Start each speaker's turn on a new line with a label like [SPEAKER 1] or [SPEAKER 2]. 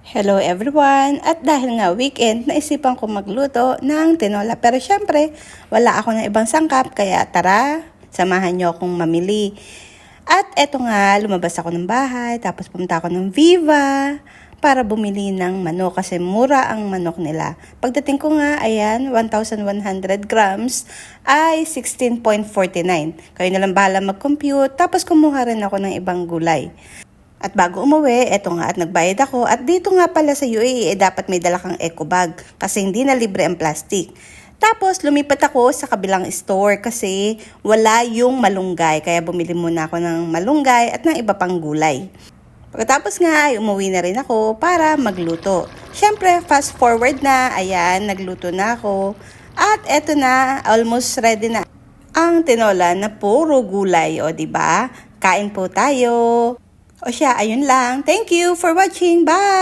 [SPEAKER 1] Hello everyone! At dahil nga weekend, naisipan ko magluto ng tinola. Pero syempre, wala ako ng ibang sangkap, kaya tara, samahan nyo akong mamili. At eto nga, lumabas ako ng bahay, tapos pumunta ako ng Viva para bumili ng manok kasi mura ang manok nila. Pagdating ko nga, ayan, 1,100 grams ay 16.49. Kayo nalang bahala mag-compute, tapos kumuha rin ako ng ibang gulay. At bago umuwi, eto nga at nagbayad ako. At dito nga pala sa UAE, dapat may dala kang eco bag kasi hindi na libre ang plastic. Tapos lumipat ako sa kabilang store kasi wala yung malunggay. Kaya bumili muna ako ng malunggay at ng iba pang gulay. Pagkatapos nga ay umuwi na rin ako para magluto. Siyempre, fast forward na. Ayan, nagluto na ako. At eto na, almost ready na ang tinola na puro gulay. O diba? Kain po tayo. O siya, ayun lang. Thank you for watching. Bye!